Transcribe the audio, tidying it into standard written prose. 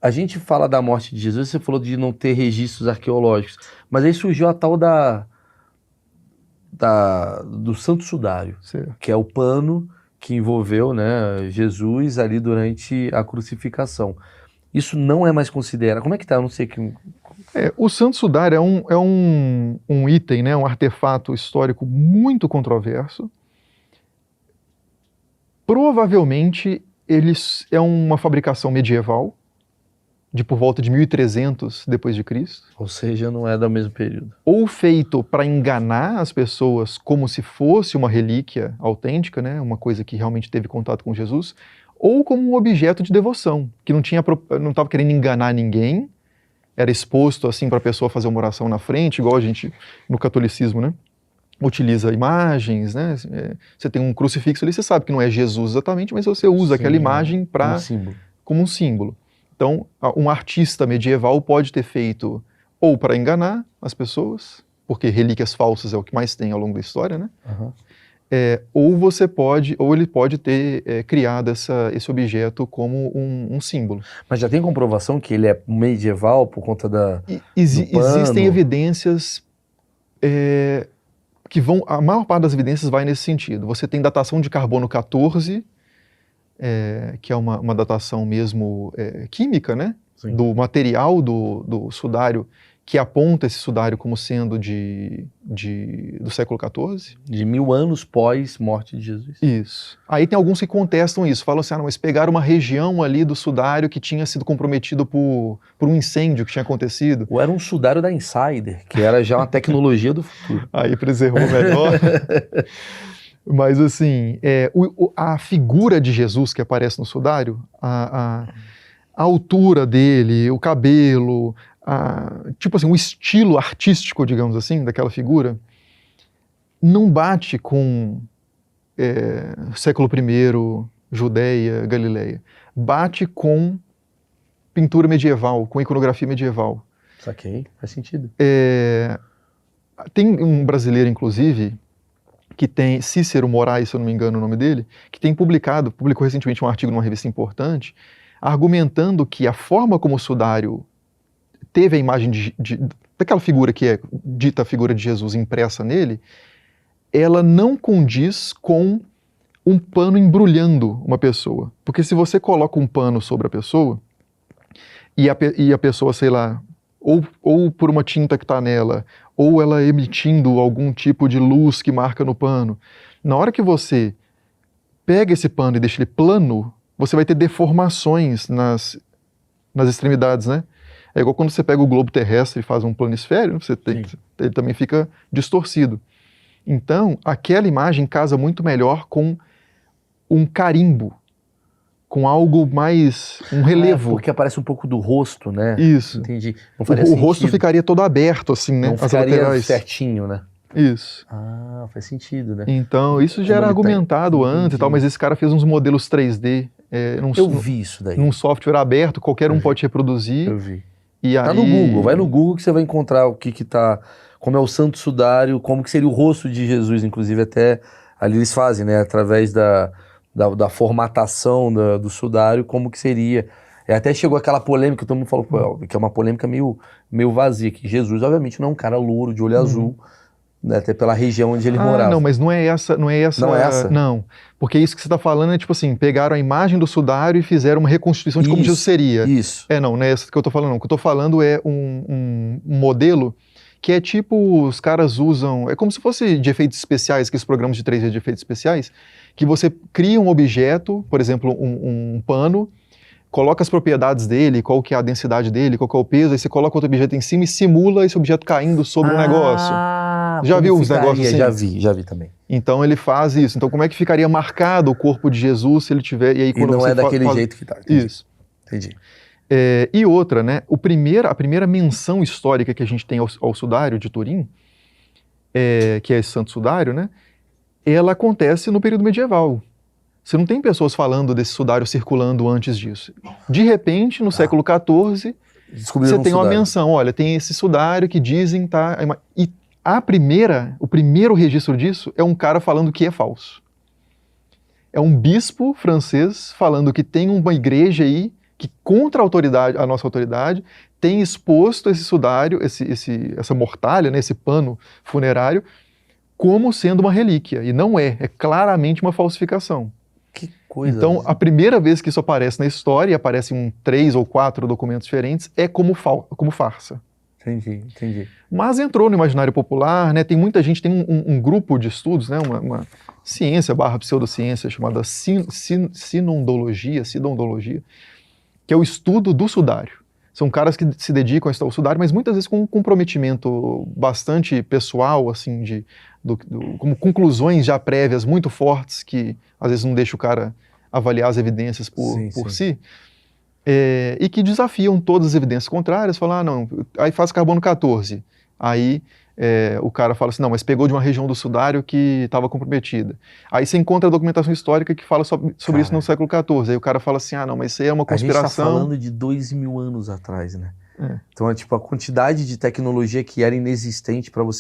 a gente fala da morte de Jesus, você falou de não ter registros arqueológicos, mas aí surgiu a tal do Santo Sudário, Certo. que é o pano que envolveu, né, Jesus ali durante a crucificação. Isso não é mais considerado. Como é que tá? Eu não sei que. O Santo Sudário é um item, né, um artefato histórico muito controverso. Provavelmente ele é uma fabricação medieval, de por volta de 1300 depois de Cristo. Ou seja, não é do mesmo período. Ou feito para enganar as pessoas como se fosse uma relíquia autêntica, né, uma coisa que realmente teve contato com Jesus, ou como um objeto de devoção, que não estava querendo enganar ninguém, era exposto assim para a pessoa fazer uma oração na frente, igual a gente no catolicismo, né? Utiliza imagens, né? Você tem um crucifixo ali, você sabe que não é Jesus exatamente, mas você usa aquela imagem como um símbolo. Então, um artista medieval pode ter feito ou para enganar as pessoas, porque relíquias falsas é o que mais tem ao longo da história, né? Uhum. Ou ele pode ter criado esse objeto como um símbolo. Mas já tem comprovação que ele é medieval por conta do Existem pano? evidências que vão... A maior parte das evidências vai nesse sentido. Você tem datação de carbono 14, que é uma datação mesmo química, né? Sim. Do material do sudário, que aponta esse sudário como sendo do século XIV. De 1000 anos pós-morte de Jesus. Isso. Aí tem alguns que contestam isso, falam assim, não, mas pegaram uma região ali do sudário que tinha sido comprometido por um incêndio que tinha acontecido. Ou era um sudário da Insider, que era já uma tecnologia do futuro. Aí preservou melhor. Mas assim, a figura de Jesus que aparece no sudário, a altura dele, o cabelo, tipo assim, o estilo artístico, digamos assim, daquela figura, não bate com século I, Judeia, Galileia. Bate com pintura medieval, com iconografia medieval. Saquei, faz sentido. Tem um brasileiro, inclusive, que tem Cícero Moraes, se eu não me engano o nome dele, que tem publicou recentemente um artigo numa revista importante, argumentando que a forma como o sudário teve a imagem daquela figura que é dita a figura de Jesus impressa nele, ela não condiz com um pano embrulhando uma pessoa. Porque se você coloca um pano sobre a pessoa, e a pessoa, sei lá, ou por uma tinta que está nela, ou ela emitindo algum tipo de luz que marca no pano, na hora que você pega esse pano e deixa ele plano, você vai ter deformações nas extremidades, né? É igual quando você pega o globo terrestre e faz um planisfério, ele também fica distorcido. Então, aquela imagem casa muito melhor com um carimbo, com algo mais, um relevo. Porque aparece um pouco do rosto, né? Isso. Entendi. Não faria sentido. Rosto ficaria todo aberto, assim, né? Não ficaria certinho, né? Isso. Faz sentido, né? Então, isso já era argumentado antes e tal, mas esse cara fez uns modelos 3D. Eu vi isso daí. Num software aberto, qualquer um pode reproduzir. Eu vi. E tá no Google, vai no Google que você vai encontrar o que tá, como é o Santo Sudário, como que seria o rosto de Jesus, inclusive até ali eles fazem, né, através da formatação do sudário, como que seria. Até chegou aquela polêmica, todo mundo falou, que é uma polêmica meio vazia, que Jesus obviamente não é um cara louro, de olho azul, né, até pela região onde ele morava. Não, mas não é essa. Não é essa? Não, porque isso que você está falando é tipo assim, pegaram a imagem do sudário e fizeram uma reconstituição de como Jesus seria. Isso. Não é essa que eu estou falando, não. O que eu estou falando é um modelo que é tipo, os caras usam, é como se fosse de efeitos especiais, aqueles programas de 3D de efeitos especiais, que você cria um objeto, por exemplo, um pano, coloca as propriedades dele, qual que é a densidade dele, qual que é o peso, aí você coloca outro objeto em cima e simula esse objeto caindo sobre o negócio. Já viu uns negócios assim? Já vi também. Então ele faz isso. Então como é que ficaria marcado o corpo de Jesus se ele tiver... E, aí, quando não é daquele jeito que tá. Entendi. Isso. Entendi. E outra, né? A primeira menção histórica que a gente tem ao sudário de Turim, que é esse Santo Sudário, né? Ela acontece no período medieval. Você não tem pessoas falando desse sudário circulando antes disso. De repente, no século XIV, você tem uma menção. Olha, tem esse sudário que dizem tá... E o primeiro registro disso é um cara falando que é falso. É um bispo francês falando que tem uma igreja aí que contra a nossa autoridade, tem exposto esse sudário, essa mortalha, né, esse pano funerário, como sendo uma relíquia. E não é claramente uma falsificação. Que coisa. Então, a primeira vez que isso aparece na história, e aparece em 3 ou 4 documentos diferentes, é como farsa. Entendi. Mas entrou no imaginário popular, né? Tem muita gente, tem um grupo de estudos, né? Uma ciência / pseudociência chamada sinondologia, que é o estudo do sudário. São caras que se dedicam a estudar o sudário, mas muitas vezes com um comprometimento bastante pessoal, assim, como conclusões já prévias muito fortes, que às vezes não deixa o cara avaliar as evidências por si. E que desafiam todas as evidências contrárias, falam, não, aí faz carbono 14. Aí o cara fala assim, não, mas pegou de uma região do sudário que estava comprometida. Aí você encontra a documentação histórica que fala sobre isso no século XIV. Aí o cara fala assim, não, mas isso aí é uma conspiração. A gente tá falando de 2000 anos atrás, né? Então, tipo, a quantidade de tecnologia que era inexistente para você